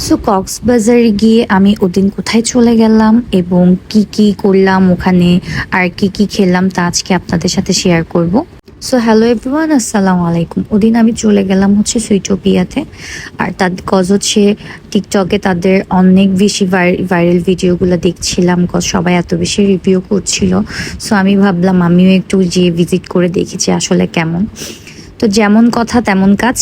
So কক্সবাজারে গিয়ে আমি ওদিন কোথায় চলে গেলাম এবং কি কি করলাম ওখানে আর কি কি খেলাম তা আজকে আপনাদের সাথে শেয়ার করব। সো হ্যালো এভরিওয়ান, আসসালামু আলাইকুম। ওদিন আমি চলে গেলাম হচ্ছে সুইটোপিয়াতে। আর তার কজ হচ্ছে টিকটকে তাদের অনেক বেশি ভাইরাল ভিডিওগুলো দেখছিলাম, কজ সবাই এত বেশি রিভিউ করছিল। সো আমি ভাবলাম আমিও একটু যেয়ে ভিজিট করে দেখেছি আসলে কেমন। তো যেমন কথা তেমন কাজ।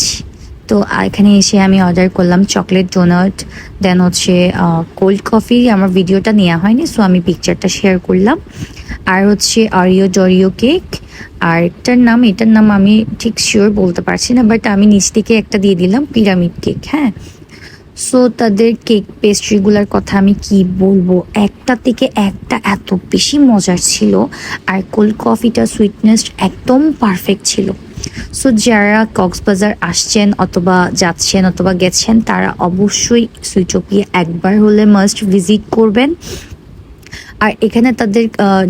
তো এখানে এসে আমি অর্ডার করলাম চকলেট ডোনাট, দেন হচ্ছে কোল্ড কফি। আমার ভিডিওটা নেওয়া হয়নি, সো আমি পিকচারটা শেয়ার করলাম। আর হচ্ছে অরিও ডরিও কেক। আর এটার নাম আমি ঠিক শিওর বলতে পারছি না, বাট আমি নিচ থেকে একটা দিয়ে দিলাম পিরামিড কেক। হ্যাঁ, সো তাদের কেক পেস্ট্রিগুলোর কথা আমি কি বলবো, একটা থেকে একটা এত বেশি মজার ছিল। আর কোল্ড কফিটা সুইটনেস একদম পারফেক্ট ছিল। সো যারা কক্সবাজার আসছেন অথবা যাচ্ছেন অথবা গেছেন তারা অবশ্যই সুইটোপিয়া একবার হলে মাস্ট ভিজিট করবেন। আর এখানে তাদের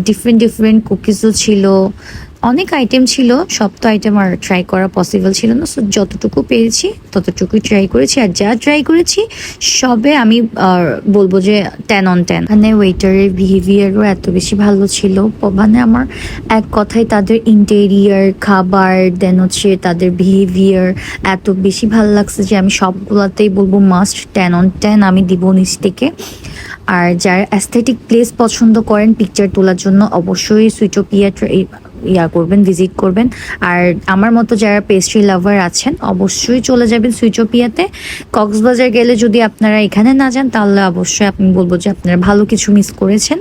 ডিফারেন্ট ডিফারেন্ট কুকিজও ছিল, অনেক আইটেম ছিল। সব তো আইটেম আর ট্রাই করা পসিবল ছিল না, সো যতটুকু পেরেছি ততটুকুই ট্রাই করেছি। আর যা ট্রাই করেছি সবে আমি বলবো যে 10 on 10। মানে ওয়েটারের বিহেভিয়ারও এত বেশি ভালো ছিল, মানে আমার এক কথায় তাদের ইন্টেরিয়ার, খাবার, দেন হচ্ছে তাদের বিহেভিয়ার এত বেশি ভালো লাগছে যে আমি সবগুলাতেই বলবো মাস্ট 10 on 10 আমি দিব নিচ থেকে। আর যারা অ্যাস্থেটিক প্লেস পছন্দ করেন পিকচার তোলার জন্য অবশ্যই সুইটোপিয়া করবেন, ভিজিট করবেন। আর আমার মতো যারা পেস্ট্রি লাভার আছেন অবশ্যই চলে যাবেন সুইটোপিয়াতে। কক্সবাজার গেলে যদি আপনারা এখানে না যান তাহলে অবশ্যই আমি বলবো যে আপনারা ভালো কিছু মিস করেছেন।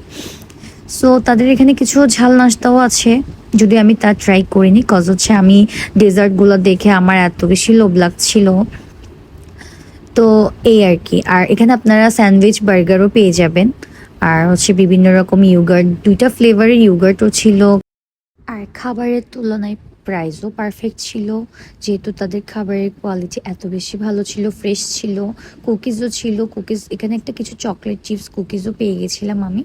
সো তাদের এখানে কিছু ঝাল নাস্তাও আছে, যদি আমি তা ট্রাই করিনি, কজ হচ্ছে আমি ডেজার্টগুলো দেখে আমার এত বেশি লোভ লাগছিল। তো এই আর কি। আর এখানে আপনারা স্যান্ডউইচ বার্গারও পেয়ে যাবেন। আর হচ্ছে বিভিন্ন রকম ইয়োগার্ট, 2টা ফ্লেভারের ইয়োগার্টও ছিল। আর খাবারের তুলনায় প্রাইসও পারফেক্ট ছিল, যেহেতু তাদের খাবারের কোয়ালিটি এত বেশি ভালো ছিল, ফ্রেশ ছিল। কুকিজও ছিল, কুকিজ এখানে একটা কিছু চকলেট চিপস কুকিজও পেয়ে গেছিলাম আমি।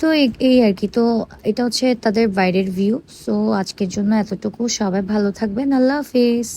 তো এই আর কি। তো এটা হচ্ছে তাদের বাইরের ভিউ। সো আজকের জন্য এতটুকু, সবাই ভালো থাকবেন, আল্লাহ হাফিজ।